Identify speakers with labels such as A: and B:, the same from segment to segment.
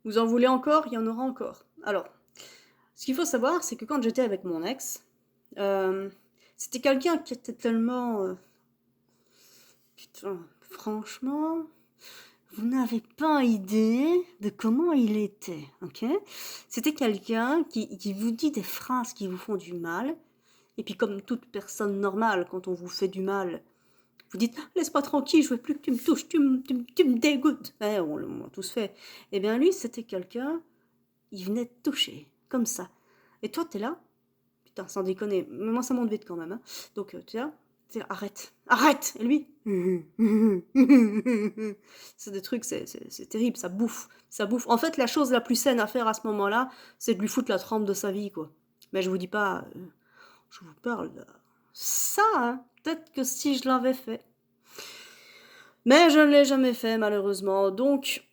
A: Vous en voulez encore? Il y en aura encore. Alors, ce qu'il faut savoir, c'est que quand j'étais avec mon ex, hem, c'était quelqu'un qui était tellement, putain, franchement, vous n'avez pas idée de comment il était, OK? C'était quelqu'un qui vous dit des phrases qui vous font du mal et puis comme toute personne normale, quand on vous fait du mal, vous dites: «Laisse-moi tranquille, je veux plus que tu me touches, tu me dégoûtes». Ouais, on l'a tous fait. Eh bien lui, c'était quelqu'un, il venait te toucher, comme ça. Et toi, tu es là, putain, sans déconner, moi ça monte vite quand même, hein. Donc tu es là, «Arrête, arrête!» Et lui c'est des trucs, c'est terrible, ça bouffe, ça bouffe. En fait, la chose la plus saine à faire à ce moment-là, c'est de lui foutre la trempe de sa vie, quoi. Mais je vous dis pas, je vous parle de ça, hein, peut-être que si je l'avais fait. Mais je ne l'ai jamais fait malheureusement. Donc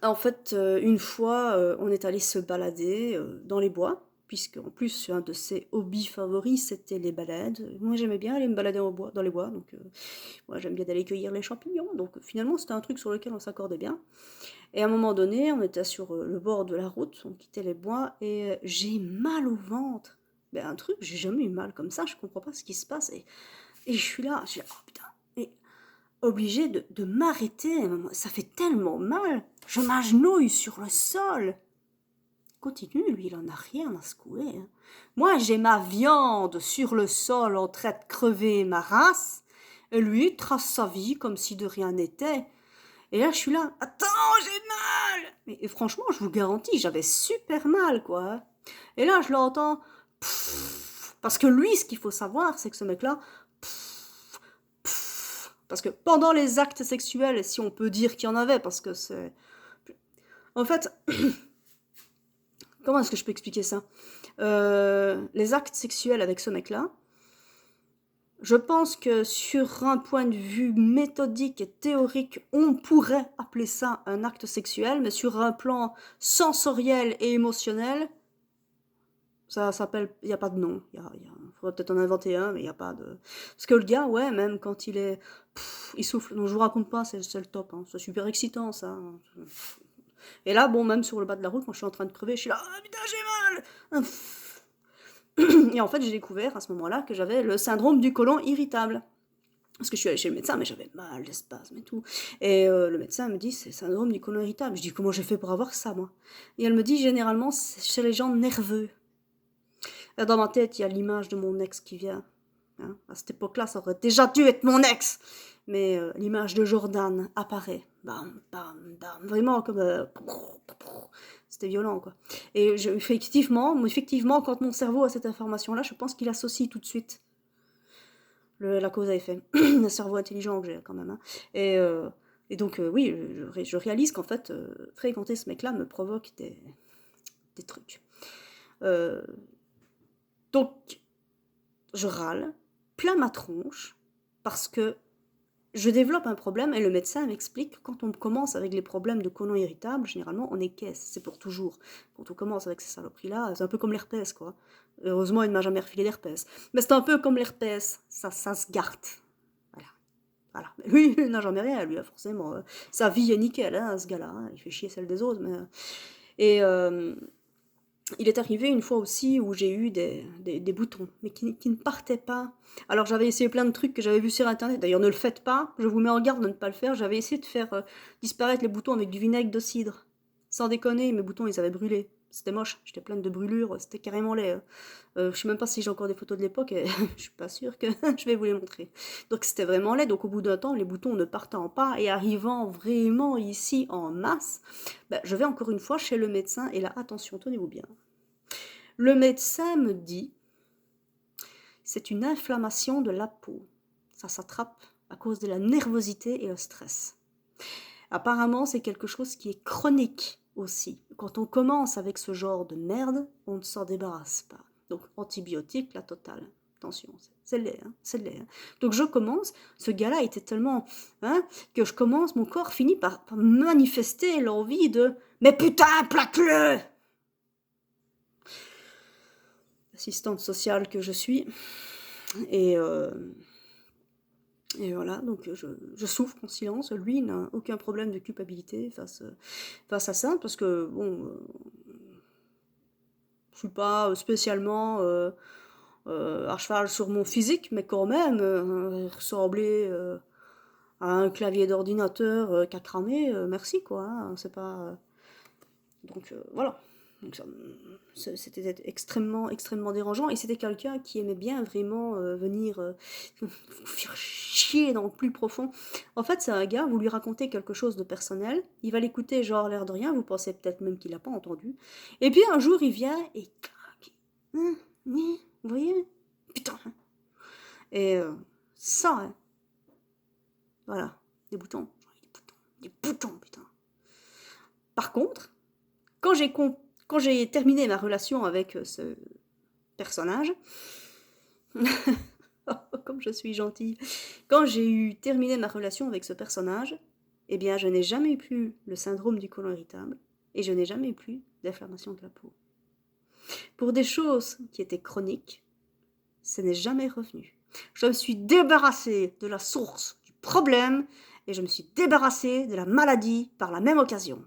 A: en fait, une fois, on est allé se balader, dans les bois, puisque en plus un de ses hobbies favoris, c'était les balades. Moi, j'aimais bien aller me balader au bois dans les bois, donc moi, j'aime bien d'aller cueillir les champignons, donc finalement, c'était un truc sur lequel on s'accordait bien. Et à un moment donné, on était sur, le bord de la route, on quittait les bois et j'ai mal au ventre. Mais un truc, j'ai jamais eu mal comme ça, je comprends pas ce qui se passe et je suis là, je dis: «Oh putain!» et obligée de m'arrêter, ça fait tellement mal, je m'agenouille sur le sol. Continue, lui, il en a rien à secouer, hein. Moi, j'ai ma viande sur le sol en train de crever ma race, et lui, il trace sa vie comme si de rien n'était. Et là, je suis là, attends, j'ai mal! Et franchement, je vous garantis, j'avais super mal, quoi, hein. Et là, je l'entends, pfff, parce que lui, ce qu'il faut savoir, c'est que ce mec-là, pfff, pfff, parce que pendant les actes sexuels, si on peut dire qu'il y en avait, parce que c'est... En fait, comment est-ce que je peux expliquer ça? Les actes sexuels avec ce mec-là, je pense que sur un point de vue méthodique et théorique, on pourrait appeler ça un acte sexuel, mais sur un plan sensoriel et émotionnel, ça s'appelle, il y a pas de nom. Il faudrait peut-être en inventer un, mais il y a pas de parce que le gars, ouais, même quand il est il souffle. Non, je vous raconte pas, c'est le top, hein. C'est super excitant ça, hein. Et là, bon, même sur le bas de la route, quand je suis en train de crever, je suis là: «Ah putain, j'ai mal!» Et en fait, j'ai découvert à ce moment-là que j'avais le syndrome du côlon irritable. Parce que je suis allée chez le médecin, mais j'avais mal, des spasmes et tout. Et le médecin me dit: «C'est syndrome du côlon irritable». Je dis: «Comment j'ai fait pour avoir ça, moi?» Et elle me dit: «Généralement, c'est chez les gens nerveux». Là, dans ma tête, il y a l'image de mon ex qui vient, hein. À cette époque-là, ça aurait déjà dû être mon ex, mais l'image de Jordan apparaît. Bam, bam, bam, vraiment comme, c'était violent, quoi. Et je effectivement, quand mon cerveau a cette information-là, je pense qu'il associe tout de suite la cause à effet. Un cerveau intelligent que j'ai quand même, hein. Et, euh, et donc, oui, je réalise qu'en fait, fréquenter ce mec-là me provoque des trucs. Euh, donc, je râle, plein ma tronche, parce que je développe un problème et le médecin m'explique que quand on commence avec les problèmes de côlon irritable, généralement, on est caisse, c'est pour toujours. Quand on commence avec ces saloperies-là, c'est un peu comme l'herpès, quoi. Heureusement, il ne m'a jamais refilé l'herpès. Mais c'est un peu comme l'herpès, ça se garde. Voilà. Voilà. Mais lui, il n'a jamais rien, lui, forcément. Sa vie est nickel, hein, ce gars-là, hein. Il fait chier celle des autres. Mais... Et il est arrivé une fois aussi où j'ai eu des boutons, mais qui ne partaient pas. Alors j'avais essayé plein de trucs que j'avais vus sur internet. D'ailleurs, ne le faites pas, je vous mets en garde de ne pas le faire. J'avais essayé de faire disparaître les boutons avec du vinaigre de cidre. Sans déconner, mes boutons, ils avaient brûlé. C'était moche, j'étais pleine de brûlures, c'était carrément laid, hein. Je sais même pas si j'ai encore des photos de l'époque et je suis pas sûre que je vais vous les montrer. Donc c'était vraiment laid, donc au bout d'un temps, les boutons ne partant pas et arrivant vraiment ici en masse, ben, je vais encore une fois chez le médecin et là, attention, tenez-vous bien. Le médecin me dit, c'est une inflammation de la peau. Ça s'attrape à cause de la nervosité et le stress. Apparemment, c'est quelque chose qui est chronique aussi. Quand on commence avec ce genre de merde, on ne s'en débarrasse pas. Donc, antibiotiques, la totale. Attention, c'est laid, hein, c'est laid, hein. Donc, je commence. Ce gars-là était tellement... Hein, que je commence, mon corps finit par manifester l'envie de... Mais putain, plaque-le! Assistante sociale que je suis. Et Et voilà, donc je souffre en silence. Lui, il n'a aucun problème de culpabilité face à ça, parce que bon, je suis pas spécialement à cheval sur mon physique, mais quand même, ressembler à un clavier d'ordinateur qui a cramé, merci quoi, hein, c'est pas. Donc voilà. Donc, c'était extrêmement, extrêmement dérangeant. Et c'était quelqu'un qui aimait bien vraiment venir vous faire chier dans le plus profond. En fait, c'est un gars, vous lui racontez quelque chose de personnel, il va l'écouter genre l'air de rien, vous pensez peut-être même qu'il n'a pas entendu. Et puis un jour, il vient et crac. Vous voyez? Putain. Et ça, hein, voilà, des boutons. Des boutons, putain. Par contre, quand j'ai terminé ma relation avec ce personnage, comme je suis gentille, quand j'ai eu terminé ma relation avec ce personnage, eh bien, je n'ai jamais eu plus le syndrome du côlon irritable et je n'ai jamais eu plus d'inflammation de la peau. Pour des choses qui étaient chroniques, ce n'est jamais revenu. Je me suis débarrassée de la source du problème et je me suis débarrassée de la maladie par la même occasion.